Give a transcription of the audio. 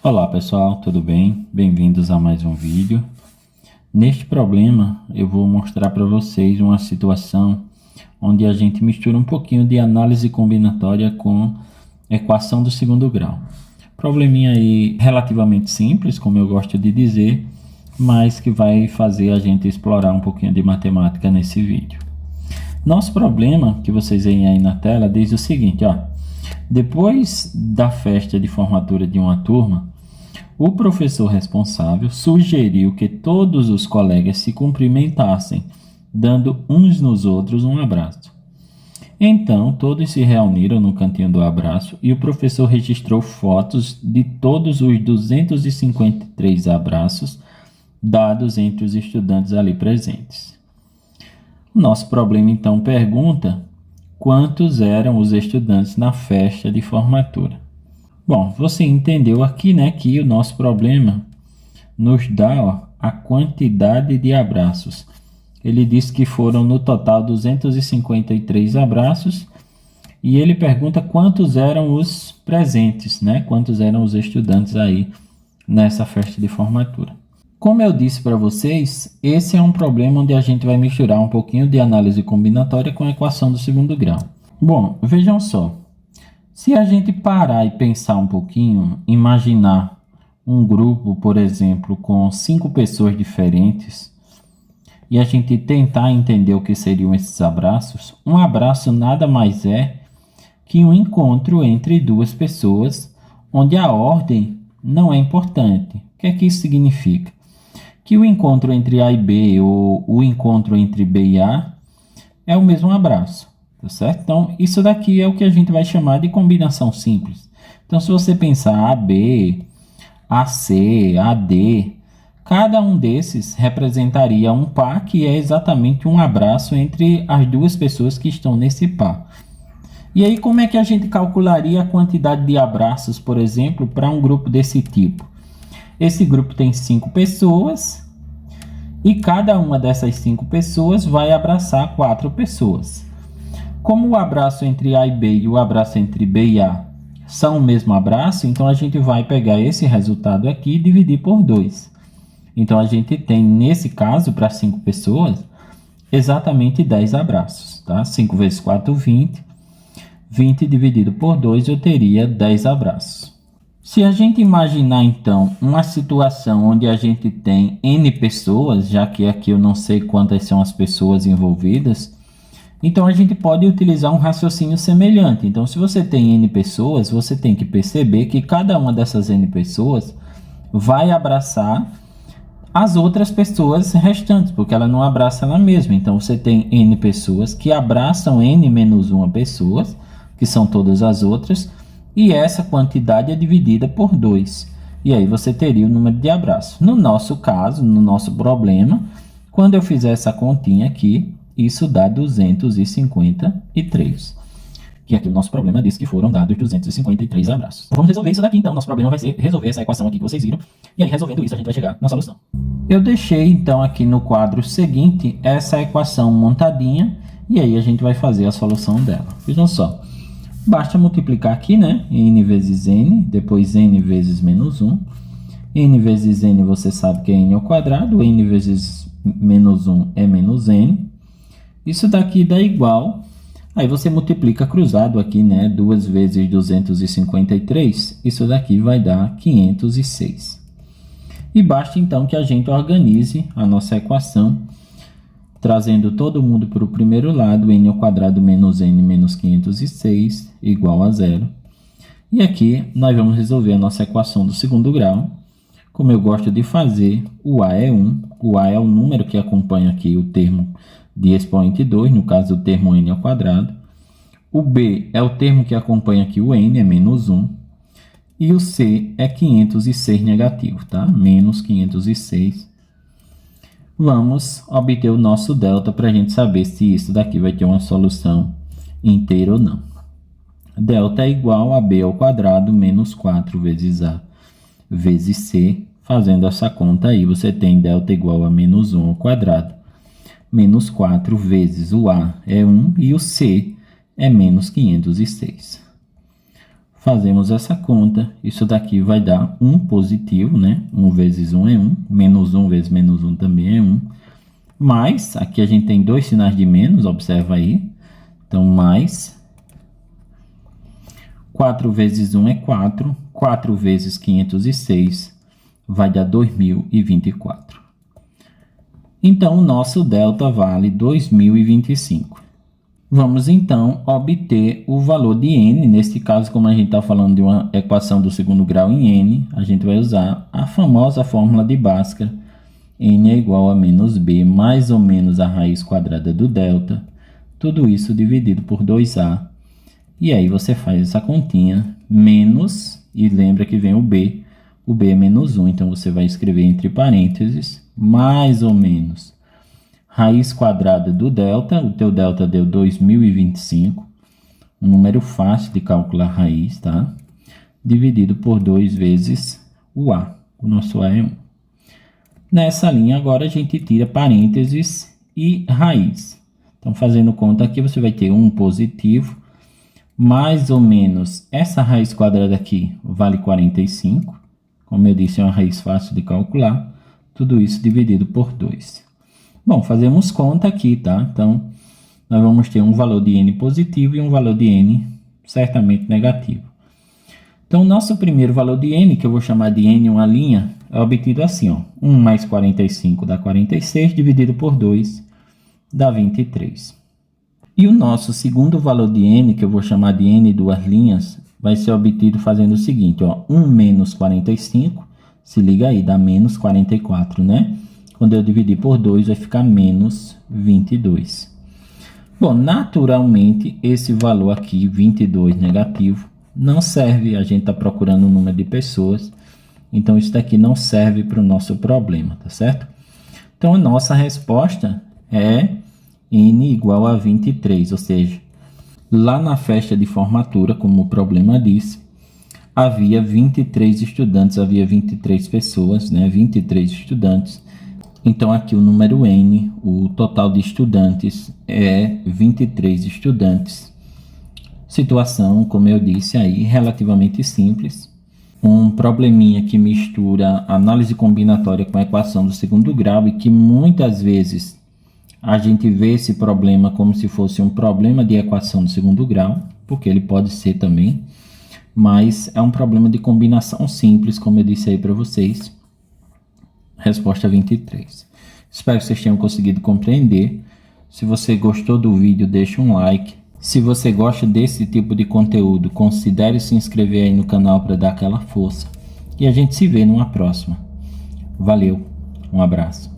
Olá pessoal, tudo bem? Bem-vindos a mais um vídeo. Neste problema eu vou mostrar para vocês uma situação onde a gente mistura um pouquinho de análise combinatória com equação do segundo grau. Probleminha aí relativamente simples, como eu gosto de dizer, mas que vai fazer a gente explorar um pouquinho de matemática nesse vídeo. Nosso problema, que vocês veem aí na tela, diz o seguinte, ó. Depois da festa de formatura de uma turma, o professor responsável sugeriu que todos os colegas se cumprimentassem, dando uns nos outros um abraço. Então, todos se reuniram no cantinho do abraço e o professor registrou fotos de todos os 253 abraços dados entre os estudantes ali presentes. Nosso problema então pergunta quantos eram os estudantes na festa de formatura. Bom, você entendeu aqui, né, que o nosso problema nos dá a quantidade de abraços. Ele diz que foram no total 253 abraços e ele pergunta quantos eram os presentes, né, quantos eram os estudantes aí nessa festa de formatura. Como eu disse para vocês, esse é um problema onde a gente vai misturar um pouquinho de análise combinatória com a equação do segundo grau. Bom, vejam só. Se a gente parar e pensar um pouquinho, imaginar um grupo, por exemplo, com 5 pessoas diferentes, e a gente tentar entender o que seriam esses abraços, um abraço nada mais é que um encontro entre duas pessoas, onde a ordem não é importante. O que é que isso significa? Que o encontro entre A e B ou o encontro entre B e A é o mesmo abraço, tá certo? Então, isso daqui é o que a gente vai chamar de combinação simples. Então, se você pensar AB, AC, AD, cada um desses representaria um par que é exatamente um abraço entre as duas pessoas que estão nesse par. E aí, como é que a gente calcularia a quantidade de abraços, por exemplo, para um grupo desse tipo? Esse grupo tem 5 pessoas e cada uma dessas 5 pessoas vai abraçar 4 pessoas. Como o abraço entre A e B e o abraço entre B e A são o mesmo abraço, então a gente vai pegar esse resultado aqui e dividir por 2. Então a gente tem, nesse caso, para 5 pessoas, exatamente 10 abraços. Tá? 5 vezes 4, 20. 20 dividido por 2, eu teria 10 abraços. Se a gente imaginar, então, uma situação onde a gente tem N pessoas, já que aqui eu não sei quantas são as pessoas envolvidas, então a gente pode utilizar um raciocínio semelhante. Então, se você tem N pessoas, você tem que perceber que cada uma dessas N pessoas vai abraçar as outras pessoas restantes, porque ela não abraça ela mesma. Então, você tem N pessoas que abraçam N menos 1 pessoas, que são todas as outras, e essa quantidade é dividida por 2. E aí você teria o número de abraços. No nosso caso, no nosso problema, quando eu fizer essa continha aqui, isso dá 253. Que aqui o nosso problema diz que foram dados 253 abraços. Vamos resolver isso daqui então. Nosso problema vai ser resolver essa equação aqui que vocês viram. E aí, resolvendo isso, a gente vai chegar na solução. Eu deixei então aqui no quadro seguinte essa equação montadinha. E aí a gente vai fazer a solução dela. Vejam só. Basta multiplicar aqui, né? N vezes N, depois N vezes menos 1. N vezes N você sabe que é N ao quadrado. N vezes menos 1 é menos N. Isso daqui dá igual. Aí você multiplica cruzado aqui, né? 2 vezes 253. Isso daqui vai dar 506. E basta então que a gente organize a nossa equação, trazendo todo mundo para o primeiro lado, n ao quadrado menos n menos 506 igual a 0. E aqui nós vamos resolver a nossa equação do segundo grau. Como eu gosto de fazer, o a é 1. O a é o número que acompanha aqui o termo de expoente 2, no caso o termo n ao quadrado. O b é o termo que acompanha aqui o n, é menos 1. E o c é 506 negativo, tá? Menos 506. Vamos obter o nosso delta para a gente saber se isso daqui vai ter uma solução inteira ou não. Delta é igual a b ao quadrado menos 4 vezes a vezes c. Fazendo essa conta aí, você tem delta igual a menos 1 ao quadrado. Menos 4 vezes o a é 1 e o c é menos 506. Fazemos essa conta, isso daqui vai dar 1 positivo, né? 1 vezes 1 é 1, menos 1 vezes menos 1 também é 1. Mas, aqui a gente tem dois sinais de menos, observa aí. Então, mais 4 vezes 1 é 4, 4 vezes 506 vai dar 2024. Então, o nosso delta vale 2025. Vamos, então, obter o valor de n. Neste caso, como a gente está falando de uma equação do segundo grau em n, a gente vai usar a famosa fórmula de Bhaskara. N é igual a menos b, mais ou menos a raiz quadrada do delta. Tudo isso dividido por 2a. E aí você faz essa continha, menos, e lembra que vem o b é menos 1, então você vai escrever entre parênteses, mais ou menos, raiz quadrada do delta, o teu delta deu 2025, um número fácil de calcular raiz, tá? Dividido por 2 vezes o a, o nosso a é 1. Nessa linha agora a gente tira parênteses e raiz. Então fazendo conta aqui você vai ter 1 positivo, mais ou menos, essa raiz quadrada aqui vale 45. Como eu disse, é uma raiz fácil de calcular. Tudo isso dividido por 2. Bom, fazemos conta aqui, tá? Então, nós vamos ter um valor de n positivo e um valor de n certamente negativo. Então, o nosso primeiro valor de n, que eu vou chamar de n uma linha, é obtido assim, ó. 1 mais 45 dá 46, dividido por 2 dá 23. E o nosso segundo valor de n, que eu vou chamar de n duas linhas, vai ser obtido fazendo o seguinte, ó, 1 menos 45, se liga aí, dá menos 44, né? Quando eu dividir por 2, vai ficar menos 22. Bom, naturalmente, esse valor aqui, 22 negativo, não serve, a gente está procurando o número de pessoas, então isso daqui não serve para o nosso problema, tá certo? Então, a nossa resposta é n igual a 23, ou seja, lá na festa de formatura, como o problema disse, havia 23 estudantes, havia 23 pessoas, né? 23 estudantes. Então, aqui o número n, o total de estudantes é 23 estudantes. Situação, como eu disse aí, relativamente simples. Um probleminha que mistura análise combinatória com a equação do segundo grau e que muitas vezes a gente vê esse problema como se fosse um problema de equação do segundo grau, porque ele pode ser também, mas é um problema de combinação simples, como eu disse aí para vocês. Resposta 23. Espero que vocês tenham conseguido compreender. Se você gostou do vídeo, deixa um like. Se você gosta desse tipo de conteúdo, considere se inscrever aí no canal para dar aquela força. E a gente se vê numa próxima. Valeu, um abraço.